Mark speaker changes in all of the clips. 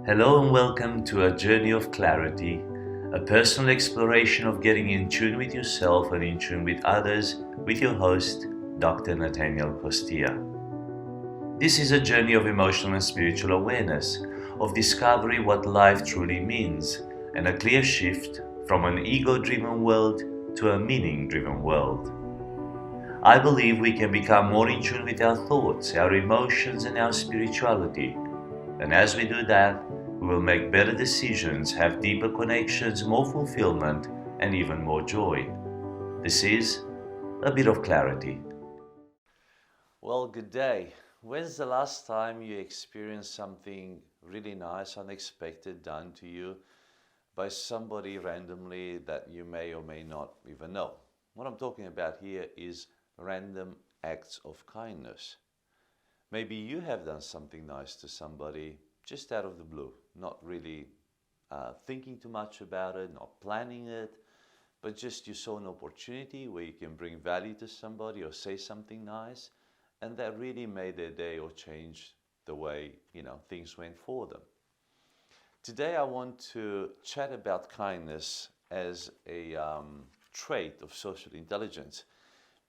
Speaker 1: Hello and welcome to a journey of clarity, a personal exploration of getting in tune with yourself and in tune with others with your host, Dr. Natanael Costea. This is a journey of emotional and spiritual awareness, of discovering what life truly means, and a clear shift from an ego-driven world to a meaning-driven world. I believe we can become more in tune with our thoughts, our emotions, and our spirituality. And as we do that, we will make better decisions, have deeper connections, more fulfillment, and even more joy. This is a bit of clarity. Well, good day. When's the last time you experienced something really nice, unexpected done to you by somebody randomly that you may or may not even know? What I'm talking about here is random acts of kindness. Maybe you have done something nice to somebody just out of the blue, not really thinking too much about it, not planning it, but just you saw an opportunity where you can bring value to somebody or say something nice, and that really made their day or changed the way things went for them. Today I want to chat about kindness as a trait of social intelligence,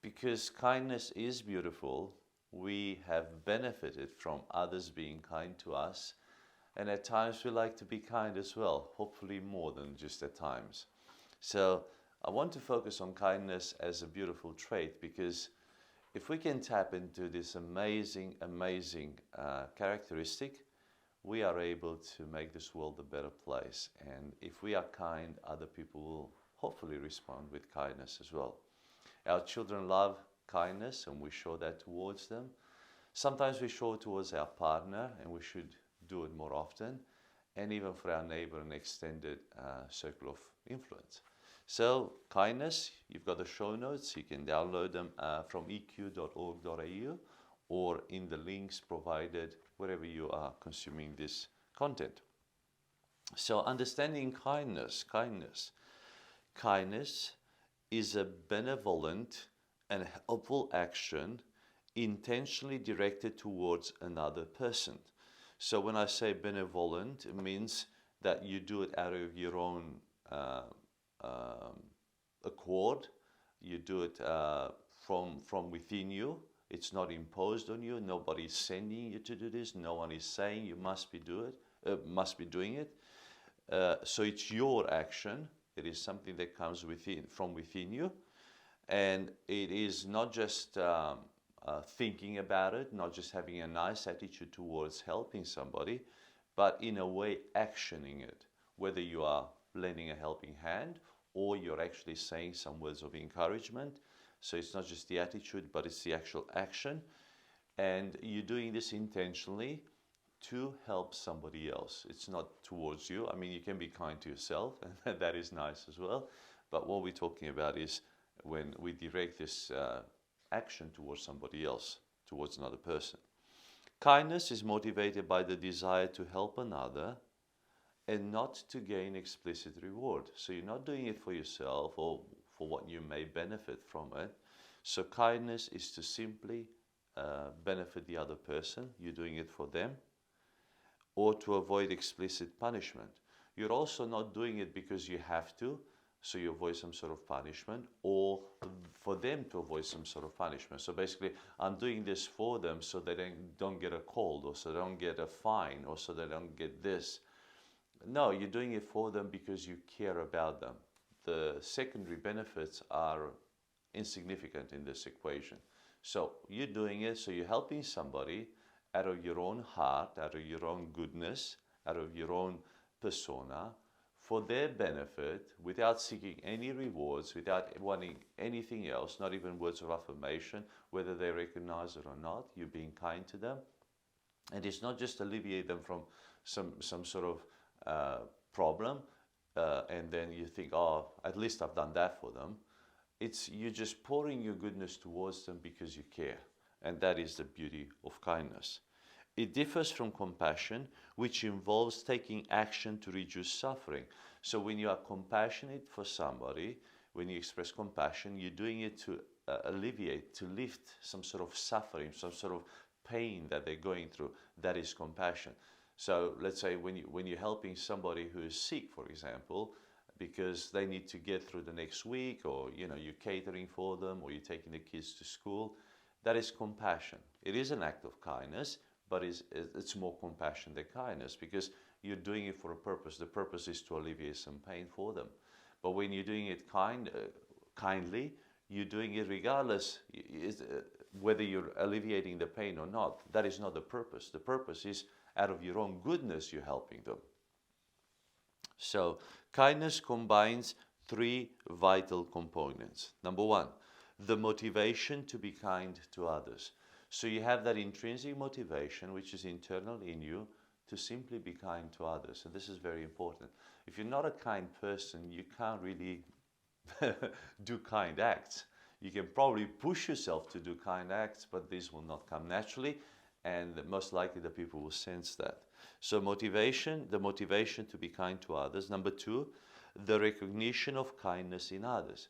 Speaker 1: because kindness is beautiful. We have benefited from others being kind to us, and at times we like to be kind as well, hopefully more than just at times. So I want to focus on kindness as a beautiful trait, because if we can tap into this amazing characteristic, we are able to make this world a better place. And if we are kind, other people will hopefully respond with kindness as well. Our children love kindness, and we show that towards them. Sometimes we show it towards our partner, and we should do it more often, and even for our neighbor and extended circle of influence. So kindness, you've got the show notes. You can download them from eq.org.au or in the links provided wherever you are consuming this content. So understanding kindness is a benevolent and helpful action intentionally directed towards another person. So when I say benevolent, it means that you do it out of your own accord. You do it from within you. It's not imposed on you. Nobody's sending you to do this. No one is saying you must be doing it. So it's your action. It is something that comes from within you, and it is not just thinking about it, not just having a nice attitude towards helping somebody, but in a way actioning it, whether you are lending a helping hand or you're actually saying some words of encouragement. So it's not just the attitude, but it's the actual action, and you're doing this intentionally to help somebody else. It's not towards you. I mean, you can be kind to yourself, and that is nice as well, but what we're talking about is when we direct this action towards somebody else, towards another person. Kindness is motivated by the desire to help another and not to gain explicit reward. So you're not doing it for yourself or for what you may benefit from it. So kindness is to simply benefit the other person. You're doing it for them, or to avoid explicit punishment. You're also not doing it because you have to, so you avoid some sort of punishment, or for them to avoid some sort of punishment. So basically, I'm doing this for them so they don't get a cold, or so they don't get a fine, or so they don't get this. No, you're doing it for them because you care about them. The secondary benefits are insignificant in this equation. So you're doing it, so you're helping somebody out of your own heart, out of your own goodness, out of your own persona, for their benefit, without seeking any rewards, without wanting anything else, not even words of affirmation, whether they recognize it or not. You're being kind to them. And it's not just alleviate them from some sort of problem, and then you think, oh, at least I've done that for them. It's you're just pouring your goodness towards them because you care. And that is the beauty of kindness. It differs from compassion, which involves taking action to reduce suffering. So when you are compassionate for somebody, when you express compassion, you're doing it to alleviate, to lift some sort of suffering, some sort of pain that they're going through. That is compassion. So let's say when you're helping somebody who is sick, for example, because they need to get through the next week, or you're catering for them, or you're taking the kids to school, that is compassion. It is an act of kindness, but it's more compassion than kindness, because you're doing it for a purpose. The purpose is to alleviate some pain for them. But when you're doing it kindly, you're doing it regardless whether you're alleviating the pain or not. That is not the purpose. The purpose is out of your own goodness you're helping them. So kindness combines three vital components. Number one, the motivation to be kind to others. So you have that intrinsic motivation, which is internal in you, to simply be kind to others. And this is very important. If you're not a kind person, you can't really do kind acts. You can probably push yourself to do kind acts, but these will not come naturally, and most likely the people will sense that. So motivation, the motivation to be kind to others. Number two, the recognition of kindness in others.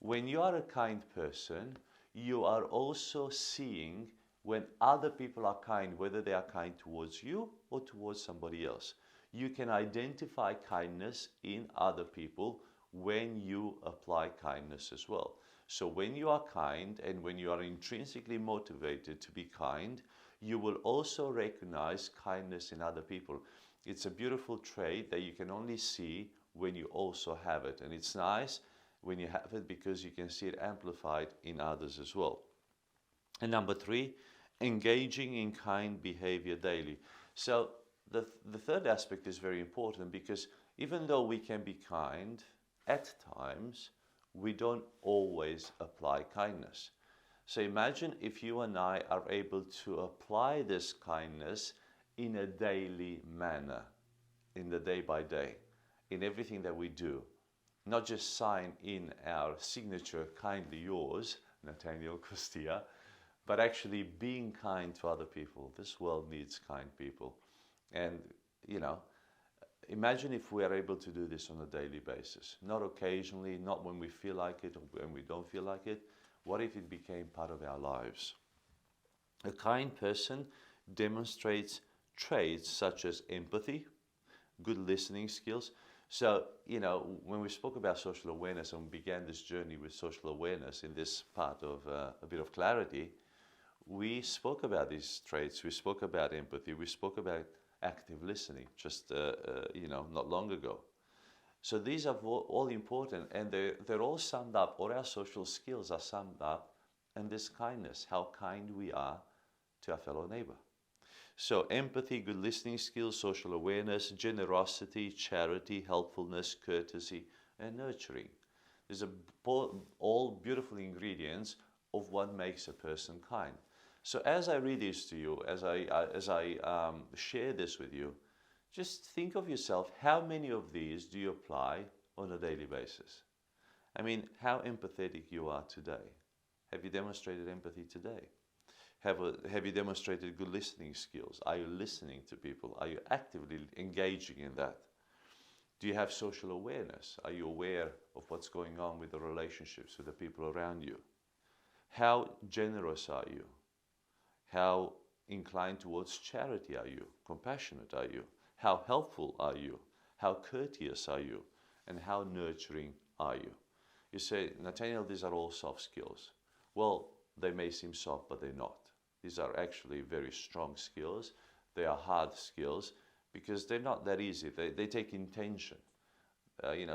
Speaker 1: When you are a kind person, you are also seeing when other people are kind, whether they are kind towards you or towards somebody else. You can identify kindness in other people when you apply kindness as well. So when you are kind and when you are intrinsically motivated to be kind, you will also recognize kindness in other people. It's a beautiful trait that you can only see when you also have it. And it's nice when you have it because you can see it amplified in others as well. And number three, engaging in kind behavior daily. So the third aspect is very important, because even though we can be kind, at times we don't always apply kindness. So imagine if you and I are able to apply this kindness in a daily manner, in the day by day, in everything that we do. Not just sign in our signature, kindly yours, Natanael, Costea, but actually being kind to other people. This world needs kind people. And, imagine if we are able to do this on a daily basis. Not occasionally, not when we feel like it or when we don't feel like it. What if it became part of our lives? A kind person demonstrates traits such as empathy, good listening skills. So, when we spoke about social awareness and we began this journey with social awareness in this part of a bit of clarity, we spoke about these traits. We spoke about empathy. We spoke about active listening just, not long ago. So these are all important, and they're all summed up. All our social skills are summed up in this kindness, how kind we are to our fellow neighbor. So empathy, good listening skills, social awareness, generosity, charity, helpfulness, courtesy, and nurturing. These are all beautiful ingredients of what makes a person kind. So as I read this to you, as I share this with you, just think of yourself, how many of these do you apply on a daily basis? I mean, how empathetic you are today. Have you demonstrated empathy today? Have you demonstrated good listening skills? Are you listening to people? Are you actively engaging in that? Do you have social awareness? Are you aware of what's going on with the relationships with the people around you? How generous are you? How inclined towards charity are you? Compassionate are you? How helpful are you? How courteous are you? And how nurturing are you? You say, Nathaniel, these are all soft skills. Well, they may seem soft, but they're not. These are actually very strong skills. They are hard skills because they're not that easy. They take intention.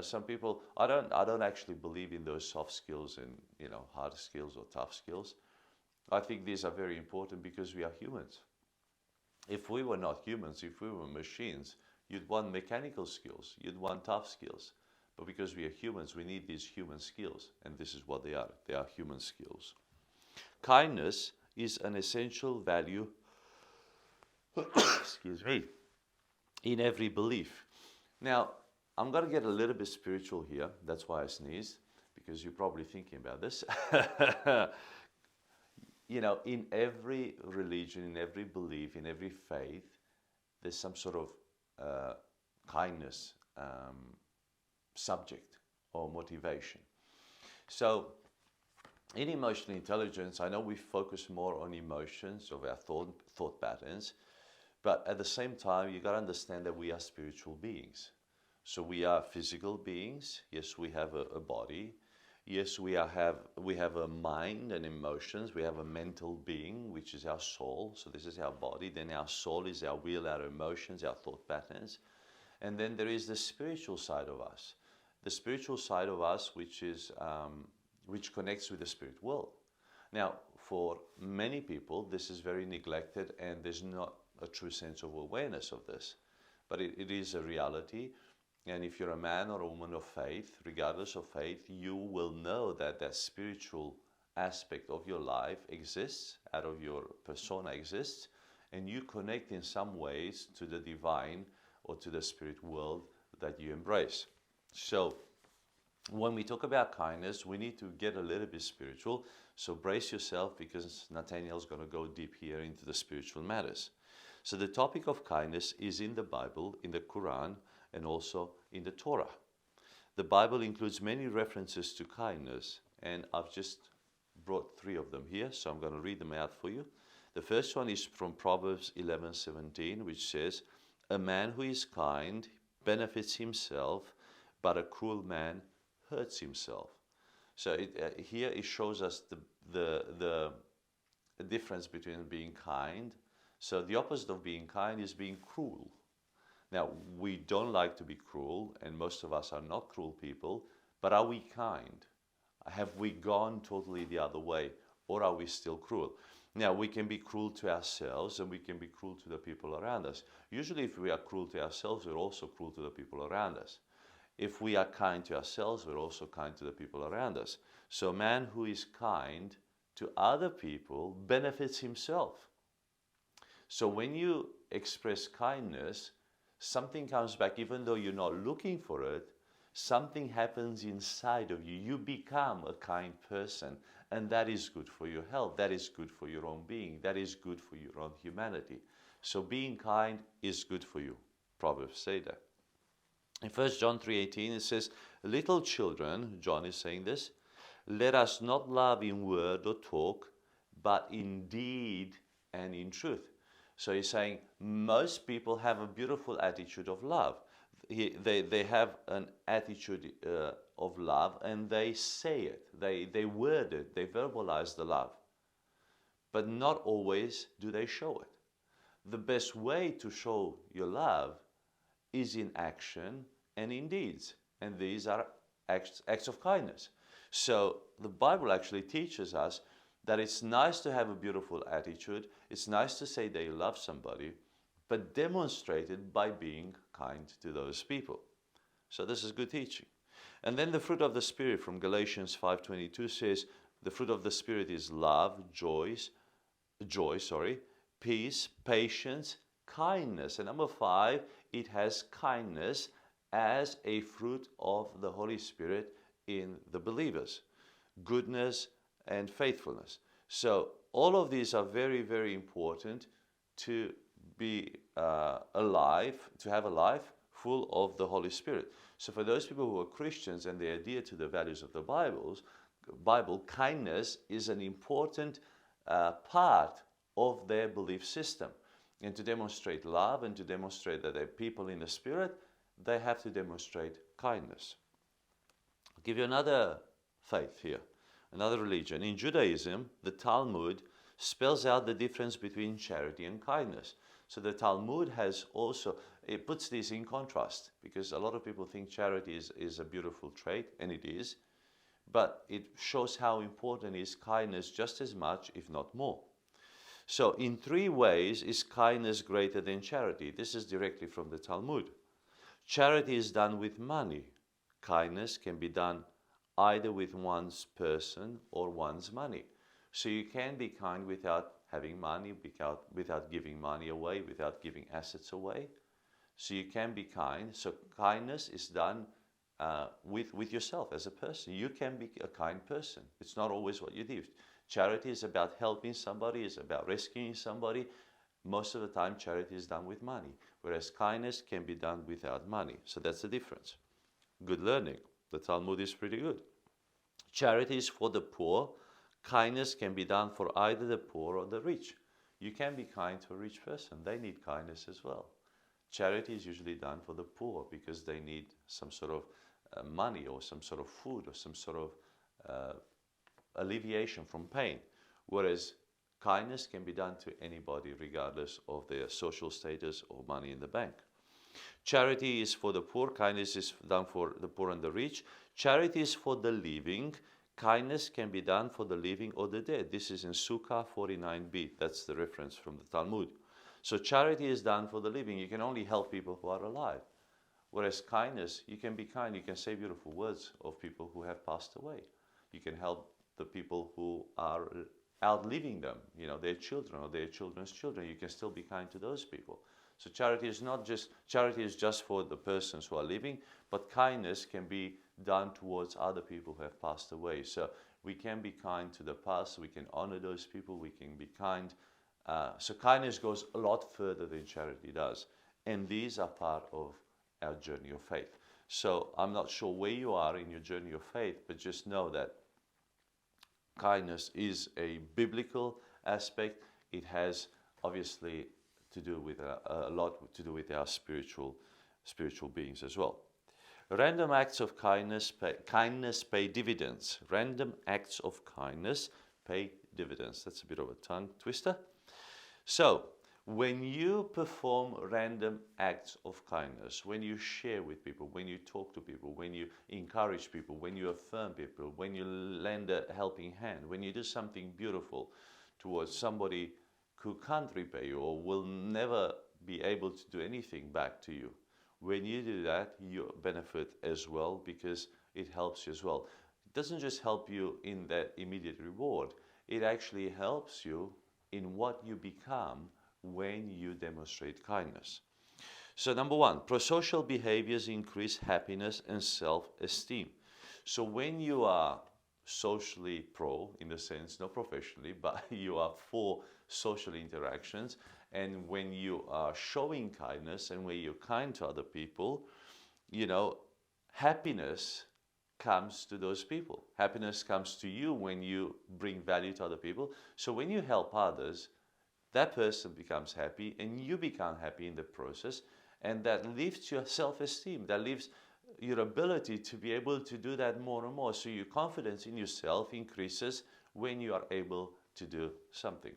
Speaker 1: Some people, I don't actually believe in those soft skills and, hard skills or tough skills. I think these are very important because we are humans. If we were not humans, if we were machines, you'd want mechanical skills, you'd want tough skills. But because we are humans, we need these human skills, and this is what they are. They are human skills. Kindness is an essential value, excuse me, in every belief. Now, I'm going to get a little bit spiritual here. That's why I sneezed, because you're probably thinking about this. In every religion, in every belief, in every faith, there's some sort of kindness subject or motivation. So in emotional intelligence, I know we focus more on emotions of our thought patterns, But at the same time, you got to understand that we are spiritual beings. So we are physical beings. Yes, we have a body. Yes, we have a mind and emotions. We have a mental being, which is our soul. So this is our body. Then our soul is our will, our emotions, our thought patterns. And then there is the spiritual side of us. The spiritual side of us, which connects with the spirit world. Now, for many people, this is very neglected, and there's not a true sense of awareness of this. But it is a reality. And if you're a man or a woman of faith, regardless of faith, you will know that that spiritual aspect of your life exists, out of your persona exists, and you connect in some ways to the divine or to the spirit world that you embrace. So when we talk about kindness, we need to get a little bit spiritual. So brace yourself, because Natanael's going to go deep here into the spiritual matters. So the topic of kindness is in the Bible, in the Quran, and also in the Torah. The Bible includes many references to kindness, and I've just brought 3 of them here, so I'm going to read them out for you. The first one is from Proverbs 11:17, which says, "A man who is kind benefits himself, but a cruel man hurts himself." So here it shows us the difference between being kind. So the opposite of being kind is being cruel. Now, we don't like to be cruel, and most of us are not cruel people, but are we kind? Have we gone totally the other way, or are we still cruel? Now, we can be cruel to ourselves, and we can be cruel to the people around us. Usually, if we are cruel to ourselves, we're also cruel to the people around us. If we are kind to ourselves, we're also kind to the people around us. So a man who is kind to other people benefits himself. So when you express kindness, something comes back, even though you're not looking for it. Something happens inside of you. You become a kind person, and that is good for your health. That is good for your own being. That is good for your own humanity. So being kind is good for you. Proverbs say that. In 1 John 3:18 it says, "Little children," John is saying this, "let us not love in word or talk, but in deed and in truth." So he's saying most people have a beautiful attitude of love. They have an attitude of love, and they say it. They word it. They verbalize the love. But not always do they show it. The best way to show your love is in action and in deeds. And these are acts of kindness. So the Bible actually teaches us that it's nice to have a beautiful attitude. It's nice to say that you love somebody, but demonstrate it by being kind to those people. So this is good teaching. And then the fruit of the Spirit from Galatians 5:22 says, the fruit of the Spirit is love, joy, peace, patience, kindness. And number 5, it has kindness as a fruit of the Holy Spirit in the believers. Goodness and faithfulness. So all of these are very, very important to be alive, to have a life full of the Holy Spirit. So for those people who are Christians and they adhere to the values of the Bible, kindness is an important part of their belief system. And to demonstrate love and to demonstrate that they're people in the Spirit, they have to demonstrate kindness. I'll give you another faith here, another religion. In Judaism, the Talmud spells out the difference between charity and kindness. So the Talmud has also, it puts this in contrast, because a lot of people think charity is a beautiful trait, and it is, but it shows how important is kindness just as much, if not more. So in 3 ways is kindness greater than charity. This is directly from the Talmud. Charity is done with money. Kindness can be done either with one's person or one's money. So you can be kind without having money, without giving money away, without giving assets away. So you can be kind. So kindness is done with yourself as a person. You can be a kind person. It's not always what you do. Charity is about helping somebody, it's about rescuing somebody. Most of the time, charity is done with money, whereas kindness can be done without money. So that's the difference. Good learning. The Talmud is pretty good. Charity is for the poor. Kindness can be done for either the poor or the rich. You can be kind to a rich person. They need kindness as well. Charity is usually done for the poor because they need some sort of money or some sort of food or some sort of alleviation from pain. Whereas kindness can be done to anybody regardless of their social status or money in the bank. Charity is for the poor. Kindness is done for the poor and the rich. Charity is for the living. Kindness can be done for the living or the dead. This is in Sukkah 49b. That's the reference from the Talmud. So charity is done for the living. You can only help people who are alive. Whereas kindness, you can be kind. You can say beautiful words of people who have passed away. You can help the people who are outliving them, their children or their children's children. You can still be kind to those people. So charity is just for the persons who are living, but kindness can be done towards other people who have passed away. So we can be kind to the past, we can honor those people, we can be kind. So kindness goes a lot further than charity does. And these are part of our journey of faith. So I'm not sure where you are in your journey of faith, but just know that kindness is a biblical aspect. It has obviously to do with a lot to do with our spiritual beings as well. Random acts of kindness pay dividends. Random acts of kindness pay dividends. That's a bit of a tongue twister. So when you perform random acts of kindness, when you share with people, when you talk to people, when you encourage people, when you affirm people, when you lend a helping hand, when you do something beautiful towards somebody who can't repay you or will never be able to do anything back to you, when you do that, you benefit as well because it helps you as well. It doesn't just help you in that immediate reward, it actually helps you in what you become when you demonstrate kindness. So number one, prosocial behaviors increase happiness and self-esteem. So when you are socially pro, in the sense, not professionally, but you are for social interactions, and when you are showing kindness and when you're kind to other people, happiness comes to those people. Happiness comes to you when you bring value to other people. So when you help others, that person becomes happy and you become happy in the process, and that lifts your self-esteem, that lifts your ability to be able to do that more and more. So your confidence in yourself increases when you are able to do something.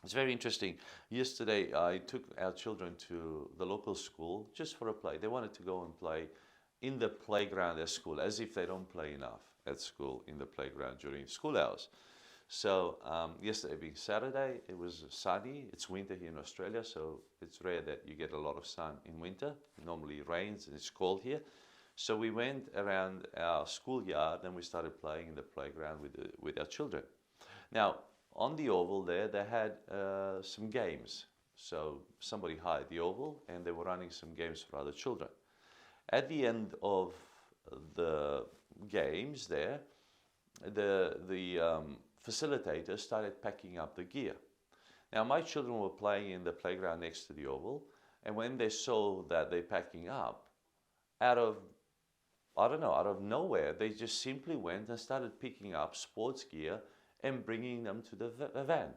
Speaker 1: It's very interesting. Yesterday, I took our children to the local school just for a play. They wanted to go and play in the playground at school, as if they don't play enough at school in the playground during school hours. So yesterday being Saturday, it was sunny. It's winter here in Australia, so it's rare that you get a lot of sun in winter. It normally rains and it's cold here. So we went around our schoolyard and we started playing in the playground with our children. Now, on the oval there, they had some games. So somebody hired the oval and they were running some games for other children. At the end of the games there, the facilitator started packing up the gear. Now my children were playing in the playground next to the oval, and when they saw that they're packing up, out of nowhere, they just simply went and started picking up sports gear and bringing them to the van.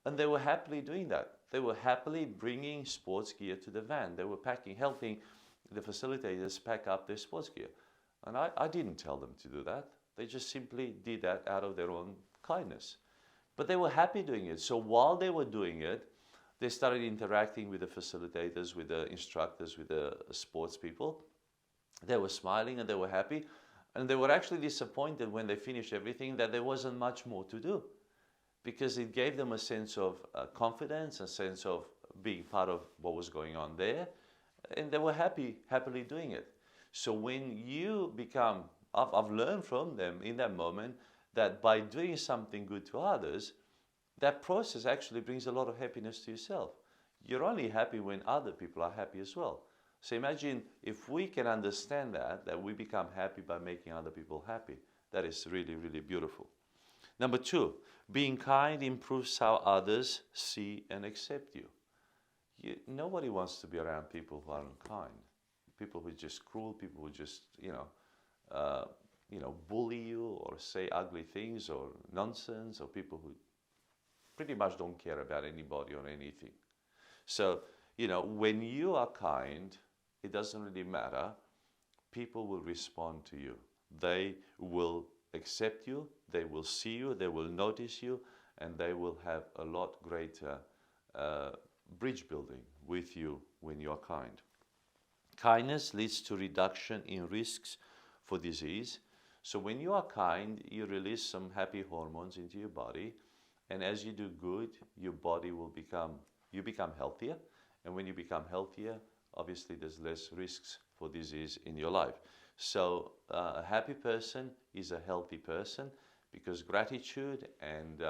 Speaker 1: And they were happily doing that. They were happily bringing sports gear to the van. They were helping the facilitators pack up their sports gear. And I didn't tell them to do that. They just simply did that out of their own kindness. But they were happy doing it. So while they were doing it, they started interacting with the facilitators, with the instructors, with the sports people. They were smiling and they were happy. And they were actually disappointed when they finished everything that there wasn't much more to do, because it gave them a sense of confidence, a sense of being part of what was going on there. And they were happily doing it. So when you become, I've learned from them in that moment that by doing something good to others, that process actually brings a lot of happiness to yourself. You're only happy when other people are happy as well. So imagine if we can understand that we become happy by making other people happy. That is really, really beautiful. Number two, being kind improves how others see and accept you. Nobody wants to be around people who are unkind. People who are just cruel, people who just, bully you or say ugly things or nonsense, or people who pretty much don't care about anybody or anything. So, when you are kind, it doesn't really matter. People will respond to you. They will accept you, they will see you, they will notice you, and they will have a lot greater bridge building with you when you are kind. Kindness leads to reduction in risks for disease. So when you are kind, you release some happy hormones into your body, and as you do good, your body will become healthier, and when you become healthier, obviously there's less risks for disease in your life. So a happy person is a healthy person, because gratitude and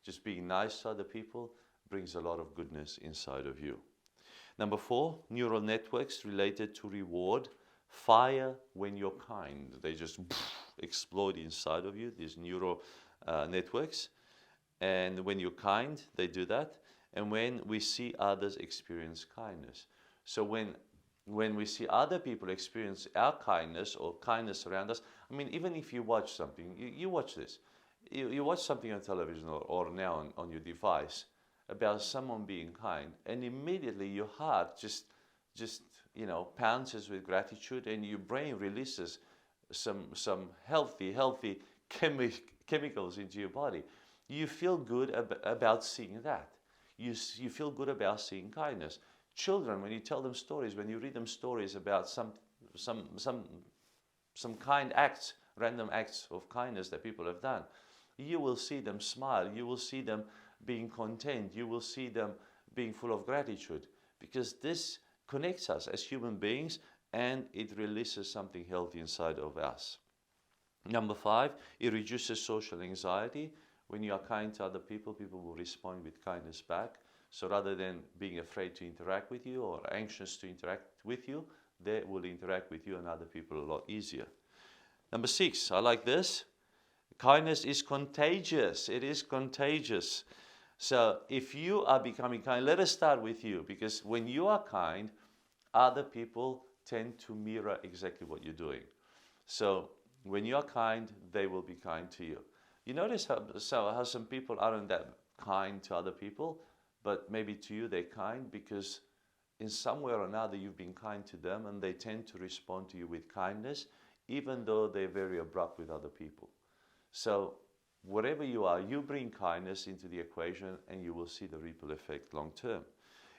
Speaker 1: just being nice to other people brings a lot of goodness inside of you. Number 4, neural networks related to reward fire when you're kind. They just explode inside of you, these neural networks. And when you're kind, they do that. And when we see others experience kindness. So when we see other people experience our kindness or kindness around us, I mean, even if you watch something, you watch this. You watch something on television or now on your device about someone being kind, and immediately your heart just pounces with gratitude, and your brain releases some healthy chemicals into your body. You feel good about seeing that. You feel good about seeing kindness. Children, when you tell them stories, when you read them stories about some kind acts, random acts of kindness that people have done, you will see them smile. You will see them being content. You will see them being full of gratitude, because this connects us as human beings, and it releases something healthy inside of us. Number 5, it reduces social anxiety. When you are kind to other people, people will respond with kindness back. So rather than being afraid to interact with you or anxious to interact with you, they will interact with you and other people a lot easier. Number 6, I like this. Kindness is contagious. It is contagious. So if you are becoming kind, let us start with you, because when you are kind, other people tend to mirror exactly what you're doing. So when you are kind, they will be kind to you. You notice how some people aren't that kind to other people, but maybe to you they're kind because in some way or another you've been kind to them, and they tend to respond to you with kindness, even though they're very abrupt with other people. So wherever you are, you bring kindness into the equation, and you will see the ripple effect long term.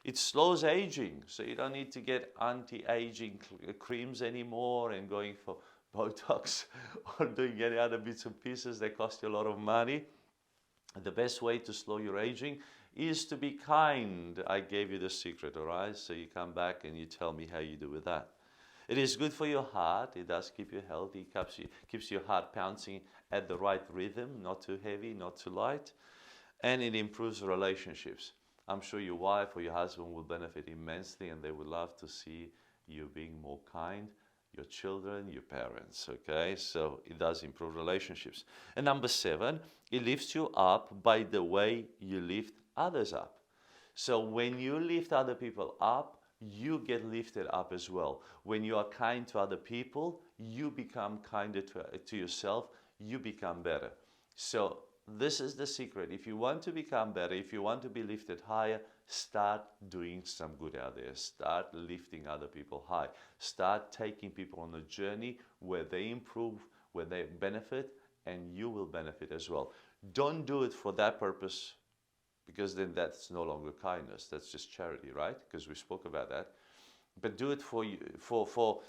Speaker 1: It slows aging, so you don't need to get anti-aging creams anymore and going for Botox or doing any other bits and pieces that cost you a lot of money. The best way to slow your aging is to be kind. I gave you the secret, all right? So you come back and you tell me how you do with that. It is good for your heart. It does keep you healthy. It keeps your heart pouncing at the right rhythm, not too heavy, not too light. And it improves relationships. I'm sure your wife or your husband will benefit immensely, and they would love to see you being more kind, your children, your parents, okay? So it does improve relationships. And number 7, it lifts you up by the way you lift others up. So when you lift other people up, you get lifted up as well. When you are kind to other people, you become kinder to yourself, you become better. So this is the secret. If you want to become better, if you want to be lifted higher, start doing some good out there. Start lifting other people high. Start taking people on a journey where they improve, where they benefit, and you will benefit as well. Don't do it for that purpose, because then that's no longer kindness. That's just charity, right? Because we spoke about that. But do it for you, for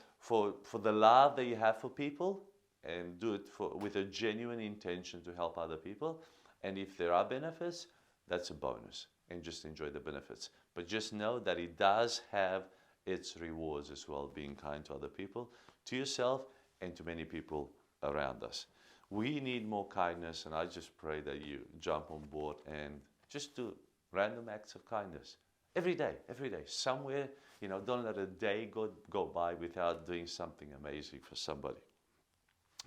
Speaker 1: the love that you have for people, and do it with a genuine intention to help other people. And if there are benefits, that's a bonus, and just enjoy the benefits. But just know that it does have its rewards as well, being kind to other people, to yourself, and to many people around us. We need more kindness, and I just pray that you jump on board and just do random acts of kindness every day, somewhere. Don't let a day go by without doing something amazing for somebody.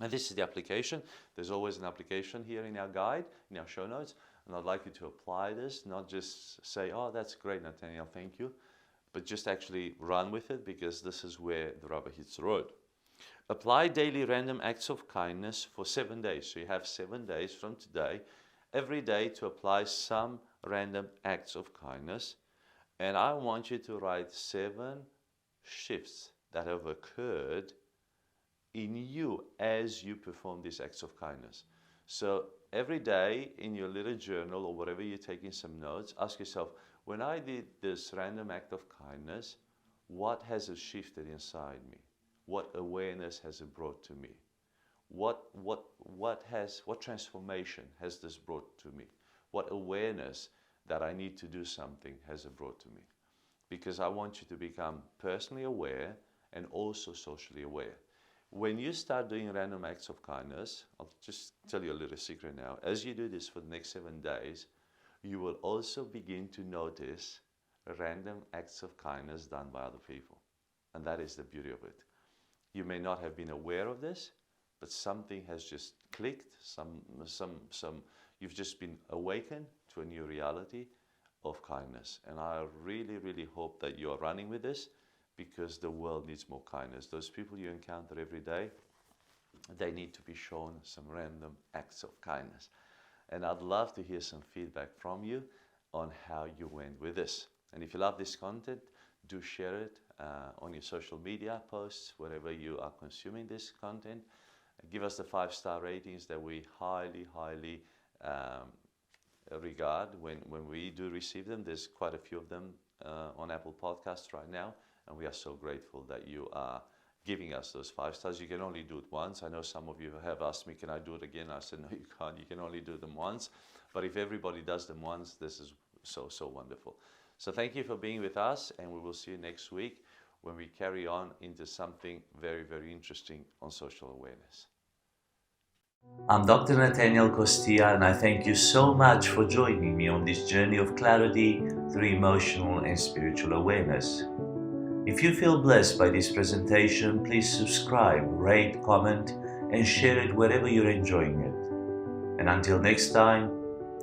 Speaker 1: And this is the application. There's always an application here in our guide, in our show notes. And I'd like you to apply this, not just say, oh, that's great, Natanael, thank you, but just actually run with it, because this is where the rubber hits the road. Apply daily random acts of kindness for 7 days. So you have 7 days from today, every day to apply some random acts of kindness. And I want you to write 7 shifts that have occurred in you as you perform these acts of kindness. So every day in your little journal or whatever you're taking some notes, ask yourself, when I did this random act of kindness, what has it shifted inside me? What awareness has it brought to me? What transformation has this brought to me? What awareness that I need to do something has it brought to me? Because I want you to become personally aware and also socially aware. When you start doing random acts of kindness, I'll just tell you a little secret now. As you do this for the next 7 days, you will also begin to notice random acts of kindness done by other people. And that is the beauty of it. You may not have been aware of this, but something has just clicked. You've just been awakened to a new reality of kindness. And I really, really hope that you are running with this, because the world needs more kindness. Those people you encounter every day, they need to be shown some random acts of kindness. And I'd love to hear some feedback from you on how you went with this. And if you love this content, do share it on your social media posts, wherever you are consuming this content. Give us the 5-star ratings that we highly, highly regard when we do receive them. There's quite a few of them on Apple Podcasts right now. And we are so grateful that you are giving us those 5 stars. You can only do it once. I know some of you have asked me, can I do it again? I said, no, you can't. You can only do them once. But if everybody does them once, this is so, so wonderful. So thank you for being with us. And we will see you next week when we carry on into something very, very interesting on social awareness. I'm Dr. Natanael Costea, and I thank you so much for joining me on this journey of clarity through emotional and spiritual awareness. If you feel blessed by this presentation, please subscribe, rate, comment, and share it wherever you're enjoying it. And until next time,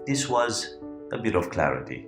Speaker 1: this was a bit of clarity.